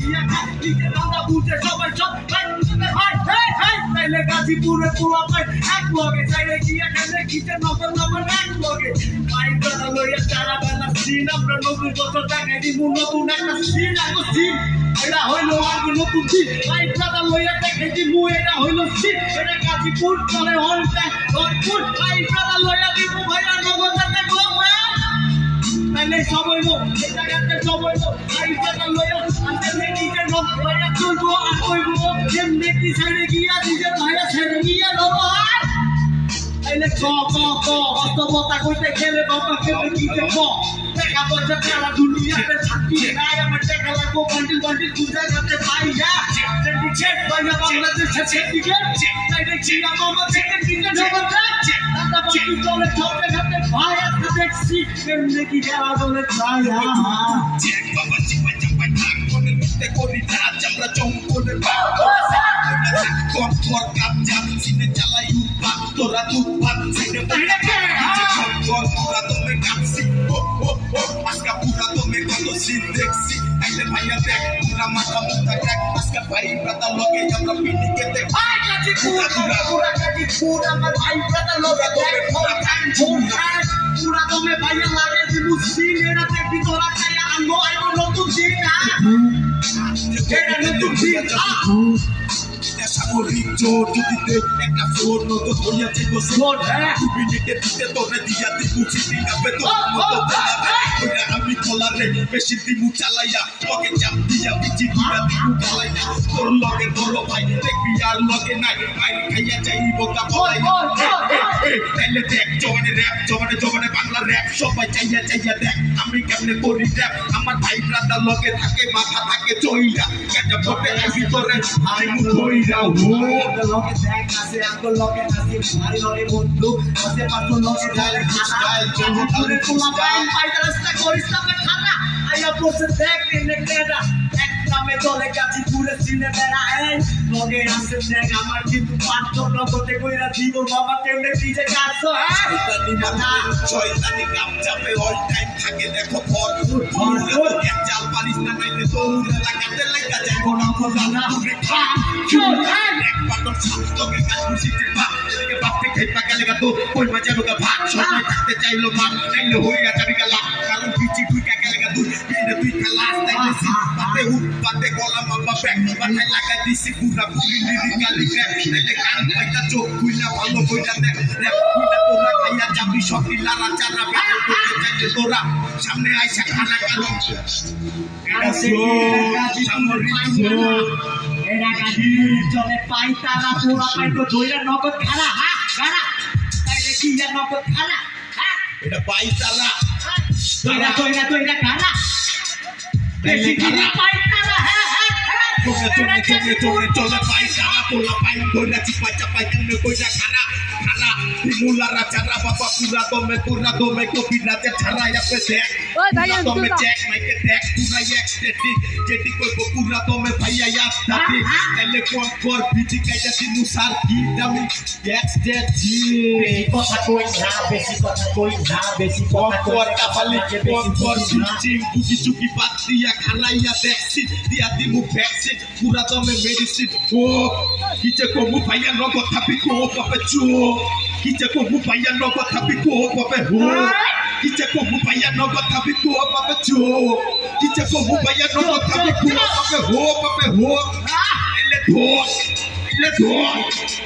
গিয়া খাই নিজে দাদা বুঝে সবাই সব তাইলে গাজীপুরে পোলা পাই এক লগে চাইলে গিয়া খেলে কিতে নগর নাম্বার এক লগে মাইক দাদা লইয়া চারা বেলা সিন আমরা 90 বছর টাকা দিব নতুন একটা সিন আগো সিন এটা হইলো আগো নতুন সিন মাইক দাদা লইয়া টাকা দিব এটা হইলো সিন এটা গাজীপুর চলে অল টাইম ভরপুর মাইক দাদা লইয়া দিব ভাইয়া নগর দাদা গো তাইলে সব হইলো এটা গাতে সব হইলো মাইক দাদা লইয়া আনতে কিতে নগর ভাইয়া চলবো আর কইবো যেমনে কি ছেড়ে গিয়া দিছে ভাইয়া ছেড়ে গিয়া লবো তাইলে ক বাস্তবতা কইতে গেলে বাবা কেমনে কিতে ক টাকা পয়সা খেলা দুনিয়াতে থাকি নাই আমার টাকা লাগবো বান্ডিল বান্ডিল গুজা করতে পাই না সিন্ডিকেট ভাইয়া বাংলাদেশে সিন্ডিকেট তাইলে কি আমার সিন্ডিকেট জগৎ দাদা বাকি চলে চলতে চলতে ভাইয়া দেখছি কেমনে কি খেলা চলে ভাইয়া চেক বাবা চিপা চাপা থাক কোনে মিটে করি রাত আমরা জঙ্গলের কর কাপ জান সিনে চালাই উৎপাত তোরা দুধপাত সিনে বাইরে কর পুরা তোমে কাপসি আজকা পুরা তোমে কত সিন দেখছি তাইলে ভাইয়া দেখ পুরা মাথা মুখটা দেখ আজকা ভাই ব্রাদা লগে আমরা পিনিকে দেখ ভাই কাজি পুরা কাজি পুরা আমার ভাই ব্রাদা লগে দেখ পুরা তোমে ভাইয়া লাগে দিমু সিন এরা দেখবি তোরা খাইয়া আনবো আইবো নতুন সিন না এটা নতুন সিন সাগরিক জোর যদি দেখ একটা ফোর নতো ধরিয়া যাইব সোর মিনিটে দিতে তোরে দিয়া দিবু চিঠি না বেতন মতো বলা আমি কলারে বেশি দিমু চালাইয়া তোকে চাপ দিয়া বিচি দিয়া দিবু চালাইয়া তোর লগে বড় ভাই দেখবি আর লগে নাই ভাই খাইয়া যাইব তা বলাইয়া তাইলে দেখ জমানে বাংলা র‍্যাপ সবাই চাইয়া দেখ আমি কেমনে করি র‍্যাপ আমার ভাই ব্রাদার লগে থাকে মাথা থাকে চইলা কেটে ফটে ভিতরে আই মুই the longest tag, I say I'm the longest, I say I'm the longest বন্ধু, I say I'm the longest tag, style, change, তুলে তোমা বাইন পাইতে রাস্তা করিস না খানা, আয়া বসে দেখ নিনে কেডা, এক নামে চলে গাজীপুরে সিনে বেড়া এই, লগে আসে দেখ আমার কিন্তু পাঁচজন নগদে কইরা দিব বাবা কেমনে ডিজে কাটছো শয়তানি কাম চাপে অল টাইম থাকে দেখো ভর এক জাল পারিস না নাইলে দৌড়ে লাগাতে লাগা যায় কোনা কোনা না এক পাটর ছাত্রকে কাজ খুশিতে বাপ থেকে বাপ থেকে টাকা লাগা তো কই বাজার ওটা ভাগ সময় থাকতে চাইলো মা নাইলে হইয়া যাবি গালা কারণ পিচি তুই টাকা লাগা তুই বিনে তুই খালাস তাইলে বাতে উৎপাতে গলা মাম্বা ব্যাগ বানাই লাগা দিছি পুরা পুরি লিরিক্যালি র‍্যাপ নাইলে কান পাইতা চোখ খুইলা ভালো কইরা দেখ র‍্যাপ কইরা তোরা খাইয়া যাবি সবই লারা চারা বেটো করতে চাইলে তোরা সামনে আইসা খানা কালো এটা সো এরা গাড়ি চলে পাইতারা পোড়া পাইতো দইরা নগদ খারা খারা তাইলে কি আর নগদ খারা এটা পাইতারা দইরা খারা বেশি খারা পাইতারা চলে পাইতারা পোড়া পাই দইরা চিপা চাপাই কেমনে কইরা খারা খারা মুলারা চারা বাবা পুরা দমে কপি রাতে ছাড়াইয়া পে দেখ ওই ভাইয়া দমে চেক মাইকে দেখ পুরা এক্সটেটিক যেটি কইব পুরা দমে ভাইয়া ইয়াস দাদি এলে কোন কর বিটি কাইটা দিনু সার কি দামি এক্সটেটিক বেশি কথা কর কাপালি কোন কর চিং বুকি চুকি পাত দিয়া খালাইয়া দেখছি দিয়া দিমু ভ্যাকসিন পুরা দমে মেডিসিন ও কিছে কমু ভাইয়া নগদ থাপি কো পাপে চো কিছে কমু ভাইয়া নগদ থাপি কো পাপে হো কিছে কমু ভাইয়া নগদ থাপি কো পাপে চো কিছে কমু ভাইয়া নগদ থাপি কো পাপে হো এলে ধো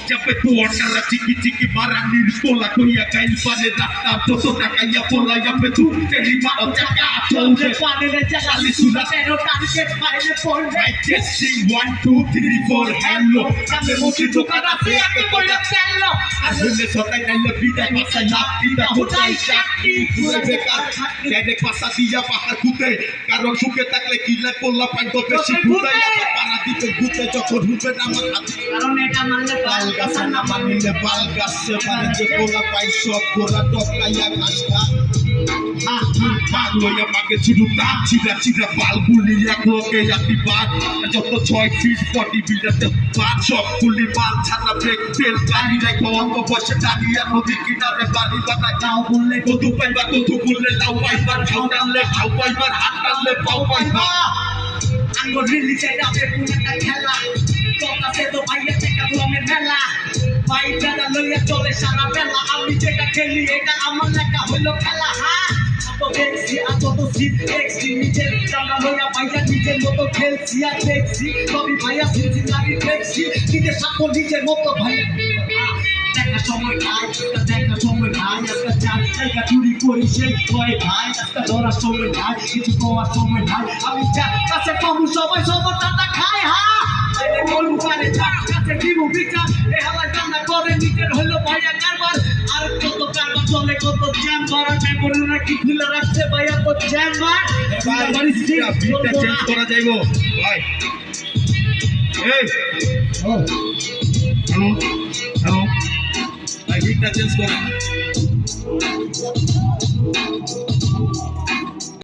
जब तो अंडा चिकी मारा निर्पोला कोई काइल पाने रास्ता तो टाकाया पोला या पे तू तेरी मां जगा चोले पाने ने चगाली सुना तेरो टारगेट पाइले फोन टेस्टिंग 1 2 3 4 हेलो सामने मोटी दुकाना से आके कोई चलो আসলে সদাই নাইলে বিদায় পাছা লাপিটা হোটাই চাকি পুরো বেকার কেনে পাছা দিয়া পাহাড় কুতে কারণ সুখে থাকলে কিলে পোলা পাইতো বেশি ঘুরাই পারা দিতে ঘুরতে যখন হুবে নামা হাতি কারণ এটা মানলে পালগাছ না মানলে পালগাছ মানে যে পোলা পাই সব পোলা টকলাইয়া কাঁচা পাগলো আমাকে চিরুতা চিরা পালগুলি এক লোকে একবার যত 6 ফিট 40 বিল্ডারতে পাঁচ সব ফুলি মাল ছাতা ব্রেক তেল গাড়ি রাখো অঙ্ক বসে দাঁড়িয়ে নদী কিনারে বাড়ি বানায় যাও বললে কত পাইবা কত বললে লাউ পাইবার খাও টানলে খাও পাইবার হাত টানলে পাও পাইবা আঙ্গুর রিলিজে যাবে কোন একটা খেলা কথাতে তো ভাইয়া থেকে রুমের মেলা ভাই দাদা লইয়া চলে সারা বেলা আমি যেটা খেলি এটা আমার লেখা হইলো খেলা হ্যাঁ এত তো সিট দেখছি নিজের জানা লইয়া ভাইয়া নিজের মতো খেলছি আর দেখছি তবে ভাইয়া সিনছি নারী দেখছি নিজের সাথে নিজের মতো ভাইয়া দেখা সময় নাই দেখা সময় নাই আজকে চার জায়গা চুরি করি সেই ভয় ভাই আজকে ধরার সময় নাই কিছু পাওয়ার সময় নাই আমি যা কাছে পাবো সবাই সবার টাকা খায় হ্যাঁ বলবো কানে কাছে দিব বিচার এ হালায় কান্না করে নিজের হইলো ভাইয়া কারবার আর কত কারবার চলে কত চেম্বার মেমোরি নাকি খুলে রাখছে ভাইয়া তো চেম্বার বিটটা চেঞ্জ করা যাইবো ভাই এই হ্যালো হ্যালো ভাই বিটটা চেঞ্জ করেন